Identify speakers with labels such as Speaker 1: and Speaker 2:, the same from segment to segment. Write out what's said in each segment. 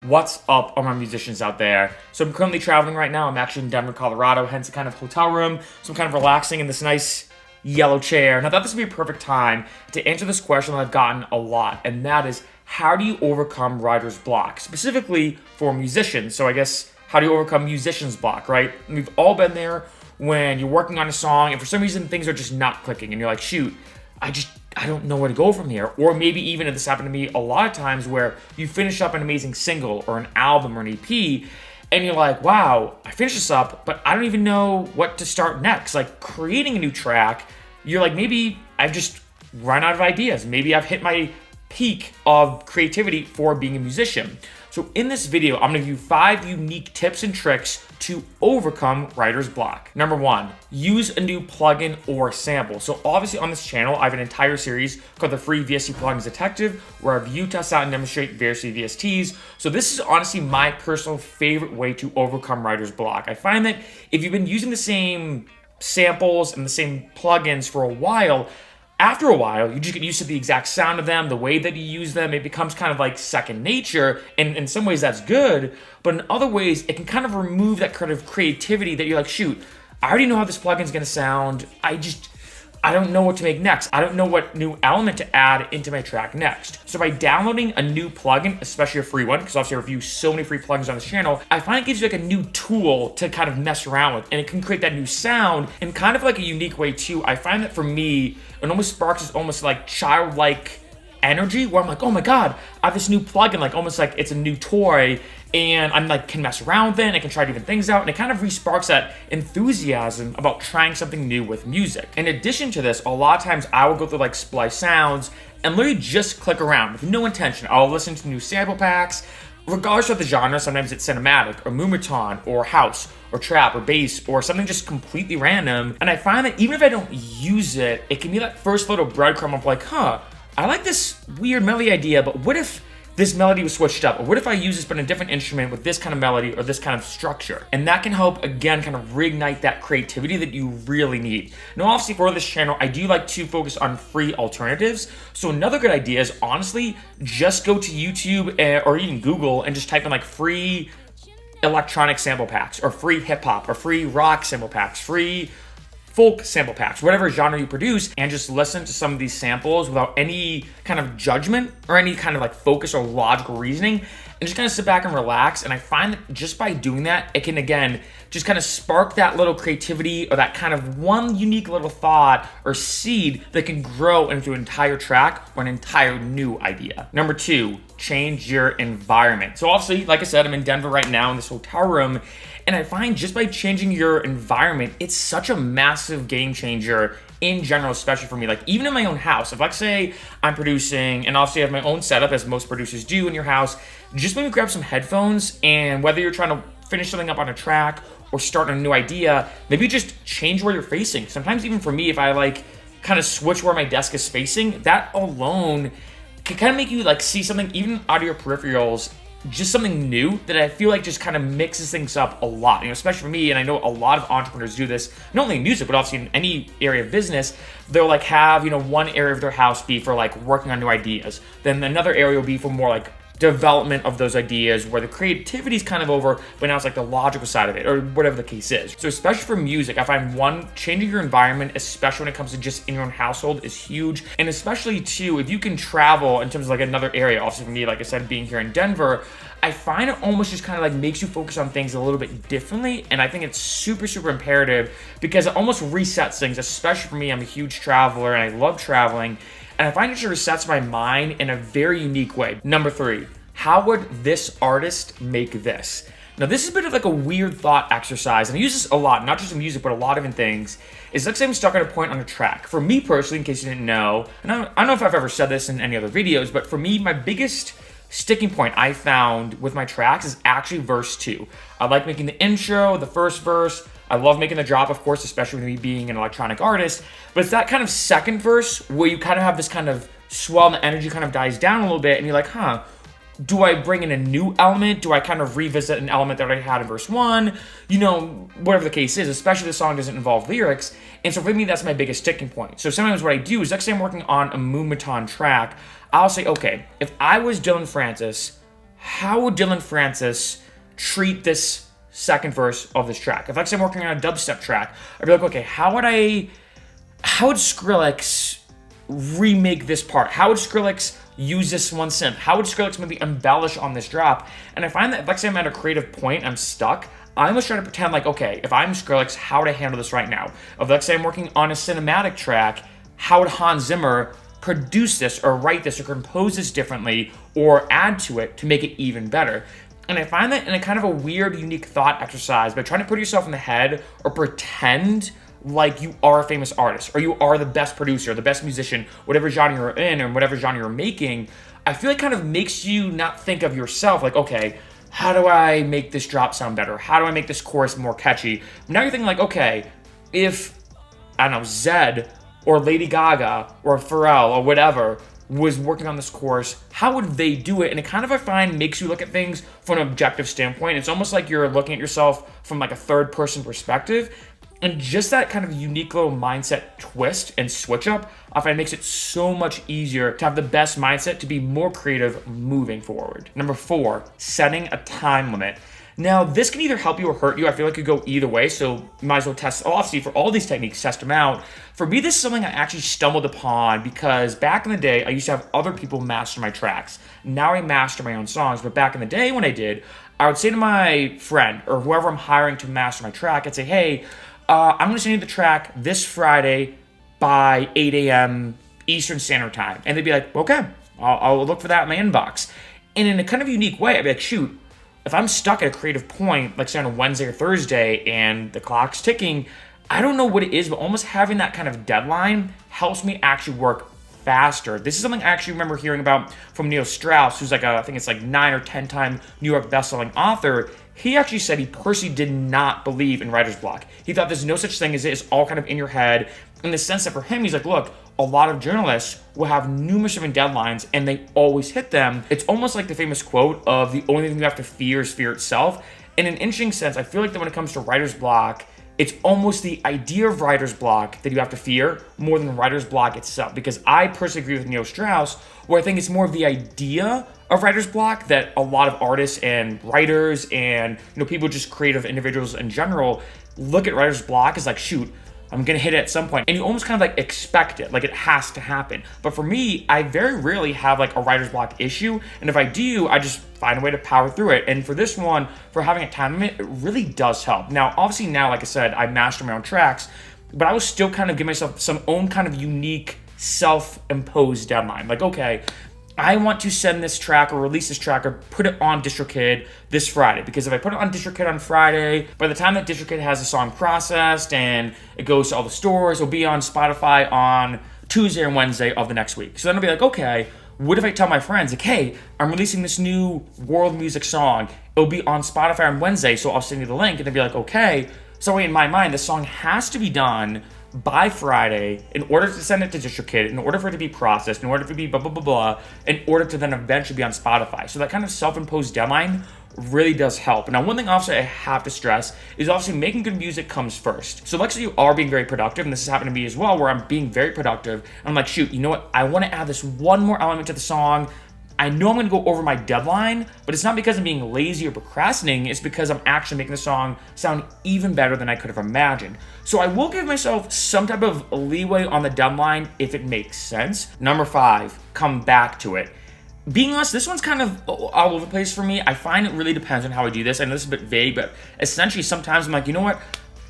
Speaker 1: What's up, all my musicians out there? So I'm currently traveling right now. I'm actually in Denver, Colorado, hence a kind of hotel room. So I'm kind of relaxing in this nice yellow chair. And I thought this would be a perfect time to answer this question that I've gotten a lot. And that is, how do you overcome writer's block? Specifically for musicians. So I guess, how do you overcome musician's block, right? And we've all been there when you're working on a song and for some reason things are just not clicking. And you're like, shoot, I don't know where to go from here. Or maybe even, and this happened to me a lot of times, where you finish up an amazing single or an album or an EP, and you're like, wow, I finished this up, but I don't even know what to start next. Like creating a new track, you're like, maybe I've just run out of ideas. Maybe I've hit my peak of creativity for being a musician. So in this video, I'm gonna give you 5 unique tips and tricks to overcome writer's block. Number 1, use a new plugin or sample. So obviously on this channel, I have an entire series called the free VST Plugins Detective, where I review, test out, and demonstrate various VSTs. So this is honestly my personal favorite way to overcome writer's block. I find that if you've been using the same samples and the same plugins for a while, after a while, you just get used to the exact sound of them, the way that you use them. It becomes kind of like second nature, and in some ways that's good, but in other ways, it can kind of remove that kind of creativity that you're like, shoot, I already know how this plugin's gonna sound. I don't know what to make next. I don't know what new element to add into my track next. So by downloading a new plugin, especially a free one, because obviously I review so many free plugins on this channel, I find it gives you like a new tool to kind of mess around with, and it can create that new sound in kind of like a unique way too. I find that for me, it almost sparks this almost like childlike energy where I'm like, oh my God, I have this new plugin, like almost like it's a new toy, and I'm like, can mess around with it, and I can try different things out, and it kind of re-sparks that enthusiasm about trying something new with music. In addition to this, a lot of times I will go through like Splice Sounds and literally just click around with no intention. I'll listen to new sample packs, regardless of the genre. Sometimes it's cinematic or moombahton or house or trap or bass or something just completely random. And I find that even if I don't use it, it can be that first little breadcrumb of like, huh, I like this weird melody idea, but what if this melody was switched up? Or what if I use this but in a different instrument with this kind of melody or this kind of structure? And that can help, again, kind of reignite that creativity that you really need. Now, obviously, for this channel, I do like to focus on free alternatives. So another good idea is, honestly, just go to YouTube or even Google and just type in like free electronic sample packs, or free hip hop, or free rock sample packs, free folk sample packs, whatever genre you produce, and just listen to some of these samples without any kind of judgment or any kind of like focus or logical reasoning, and just kind of sit back and relax. And I find that just by doing that, it can, again, just kind of spark that little creativity or that kind of one unique little thought or seed that can grow into an entire track or an entire new idea. Number 2, change your environment. So obviously, like I said, I'm in Denver right now in this hotel room, and I find just by changing your environment, it's such a massive game changer in general, especially for me. Like even in my own house, if like say I'm producing and obviously I have my own setup, as most producers do in your house, just maybe grab some headphones, and whether you're trying to finish something up on a track or start a new idea, maybe just change where you're facing. Sometimes even for me, if I like kind of switch where my desk is facing, that alone can kind of make you like see something even out of your peripherals, just something new that I feel like just kind of mixes things up a lot, you know, especially for me. And I know a lot of entrepreneurs do this, not only in music, but obviously in any area of business. They'll like have, you know, one area of their house be for like working on new ideas. Then another area will be for more like development of those ideas, where the creativity is kind of over, but now it's like the logical side of it, or whatever the case is. So especially for music, I find one, changing your environment, especially when it comes to just in your own household, is huge. And especially too, if you can travel in terms of like another area. Also for me, like I said, being here in Denver, I find it almost just kind of like makes you focus on things a little bit differently. And I think it's super, super imperative, because it almost resets things, especially for me. I'm a huge traveler and I love traveling. And I find it just resets my mind in a very unique way. Number 3, how would this artist make this? Now, this is a bit of like a weird thought exercise, and I use this a lot, not just in music, but a lot of different things. It's like say I'm stuck at a point on a track. For me personally, in case you didn't know, and I don't know if I've ever said this in any other videos, but for me, my biggest sticking point I found with my tracks is actually verse 2. I like making the intro, the first verse. I love making the drop, of course, especially with me being an electronic artist. But it's that kind of second verse where you kind of have this kind of swell and the energy kind of dies down a little bit, and you're like, huh, do I bring in a new element? Do I kind of revisit an element that I had in verse 1? You know, whatever the case is, especially if the song doesn't involve lyrics. And so for me, that's my biggest sticking point. So sometimes what I do is, let's say I'm working on a moombahton track, I'll say, okay, if I was Dylan Francis, how would Dylan Francis treat this second verse of this track? If like I'm working on a dubstep track, I'd be like, okay, how would Skrillex remake this part? How would Skrillex use this one synth? How would Skrillex maybe embellish on this drop? And I find that if like I'm at a creative point, I'm stuck, I almost try to pretend like, okay, if I'm Skrillex, how would I handle this right now? If let's say I'm working on a cinematic track, how would Hans Zimmer produce this or write this or compose this differently or add to it to make it even better? And I find that in a kind of a weird, unique thought exercise by trying to put yourself in the head or pretend like you are a famous artist or you are the best producer, the best musician, whatever genre you're in or whatever genre you're making, I feel like kind of makes you not think of yourself like, okay, how do I make this drop sound better? How do I make this chorus more catchy? Now you're thinking like, okay, if, I don't know, Zed or Lady Gaga or Pharrell or whatever was working on this chorus, how would they do it? And it kind of, I find, makes you look at things from an objective standpoint. It's almost like you're looking at yourself from like a third person perspective. And just that kind of unique little mindset twist and switch up, I find makes it so much easier to have the best mindset to be more creative moving forward. Number 4, setting a time limit. Now, this can either help you or hurt you. I feel like it could go either way, so you might as well test, obviously, for all these techniques, test them out. For me, this is something I actually stumbled upon because back in the day, I used to have other people master my tracks. Now I master my own songs, but back in the day when I did, I would say to my friend or whoever I'm hiring to master my track, I'd say, hey, I'm going to send you the track this Friday by 8 a.m. Eastern Standard Time. And they'd be like, okay, I'll look for that in my inbox. And in a kind of unique way, I'd be like, shoot, if I'm stuck at a creative point, like say on a Wednesday or Thursday, and the clock's ticking, I don't know what it is, but almost having that kind of deadline helps me actually work faster. This is something I actually remember hearing about from Neil Strauss, who's like I think it's like 9 or 10 time New York bestselling author. He actually said he personally did not believe in writer's block. He thought there's no such thing as it. It's all kind of in your head. In the sense that for him, he's like, look, a lot of journalists will have numerous different deadlines and they always hit them. It's almost like the famous quote of the only thing you have to fear is fear itself. In an interesting sense, I feel like that when it comes to writer's block, it's almost the idea of writer's block that you have to fear more than writer's block itself. Because I personally agree with Neil Strauss, where I think it's more of the idea of writer's block that a lot of artists and writers and people, just creative individuals in general, look at writer's block as like, shoot, I'm gonna hit it at some point, and you almost kind of like expect it, like it has to happen. But for me, I very rarely have like a writer's block issue, and if I do, I just find a way to power through it. And for this one, for having a time limit, it really does help. Now, obviously now, like I said, I master my own tracks, but I will still kind of give myself some own kind of unique self-imposed deadline. Like, okay, I want to send this track or release this track or put it on DistroKid this Friday. Because if I put it on DistroKid on Friday, by the time that DistroKid has the song processed and it goes to all the stores, it'll be on Spotify on Tuesday or Wednesday of the next week. So then I'll be like, okay, what if I tell my friends, like, hey, I'm releasing this new world music song. It'll be on Spotify on Wednesday, so I'll send you the link. And they'll be like, okay. So in my mind, the song has to be done by Friday in order to send it to DistroKid, in order for it to be processed, in order for it to be blah, blah, blah, blah, in order to then eventually be on Spotify. So that kind of self-imposed deadline really does help. Now, one thing obviously I have to stress is obviously making good music comes first. So let's say you are being very productive, and this has happened to me as well, where I'm being very productive, and I'm like, shoot, you know what? I want to add this one more element to the song. I know I'm going to go over my deadline, but it's not because I'm being lazy or procrastinating. It's because I'm actually making the song sound even better than I could have imagined. So I will give myself some type of leeway on the deadline if it makes sense. Number 5, come back to it. Being honest, this one's kind of all over the place for me. I find it really depends on how I do this. I know this is a bit vague, but essentially sometimes I'm like, you know what?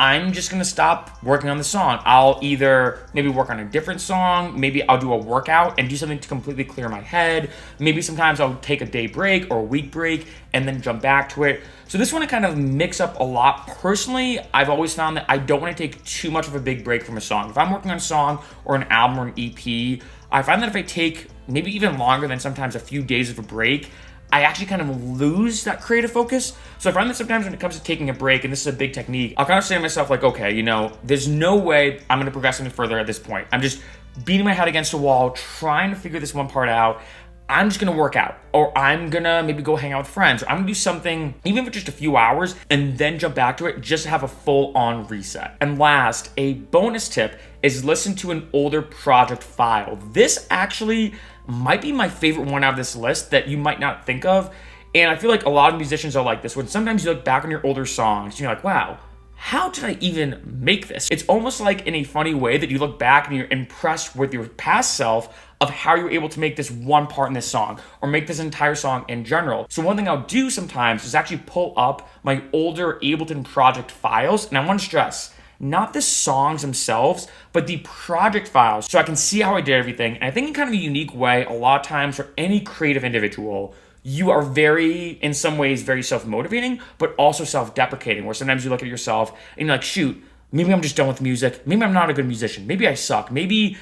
Speaker 1: I'm just going to stop working on the song. I'll either maybe work on a different song. Maybe I'll do a workout and do something to completely clear my head. Maybe sometimes I'll take a day break or a week break and then jump back to it. So this one I kind of mix up a lot. Personally, I've always found that I don't want to take too much of a big break from a song. If I'm working on a song or an album or an EP, I find that if I take maybe even longer than sometimes a few days of a break, I actually kind of lose that creative focus. So I find that sometimes when it comes to taking a break, and this is a big technique, I'll kind of say to myself like, okay, there's no way I'm going to progress any further at this point. I'm just beating my head against a wall, trying to figure this one part out. I'm just going to work out, or I'm going to maybe go hang out with friends, or I'm going to do something, even for just a few hours, and then jump back to it just to have a full-on reset. And last, a bonus tip is listen to an older project file. This actually might be my favorite one out of this list that you might not think of. And I feel like a lot of musicians are like this, when sometimes you look back on your older songs, and you're like, wow, how did I even make this? It's almost like in a funny way that you look back and you're impressed with your past self of how you're able to make this one part in this song or make this entire song in general. So one thing I'll do sometimes is actually pull up my older Ableton project files, and I want to stress, not the songs themselves, but the project files, so I can see how I did everything. And I think in kind of a unique way, a lot of times for any creative individual, you are very, in some ways, very self-motivating, but also self-deprecating, where sometimes you look at yourself and you're like, shoot, maybe I'm just done with music. Maybe I'm not a good musician. Maybe I suck. Maybe,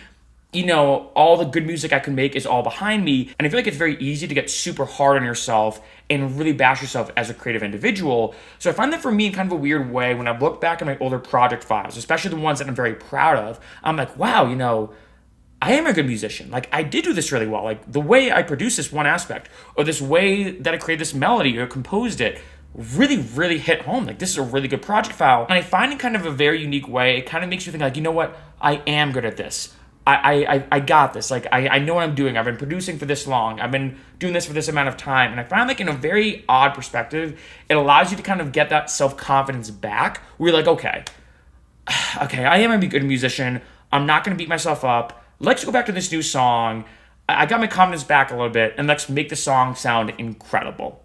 Speaker 1: all the good music I can make is all behind me. And I feel like it's very easy to get super hard on yourself and really bash yourself as a creative individual. So I find that for me in kind of a weird way, when I look back at my older project files, especially the ones that I'm very proud of, I'm like, wow, I am a good musician. Like, I did do this really well. Like, the way I produced this one aspect, or this way that I created this melody or composed it, really, really hit home. Like, this is a really good project file. And I find in kind of a very unique way, it kind of makes you think, like, you know what? I am good at this. I got this. Like, I know what I'm doing. I've been producing for this long. I've been doing this for this amount of time. And I find, like, in a very odd perspective, it allows you to kind of get that self-confidence back, where you're like, okay, I am a good musician. I'm not going to beat myself up. Let's go back to this new song. I got my confidence back a little bit, and let's make the song sound incredible.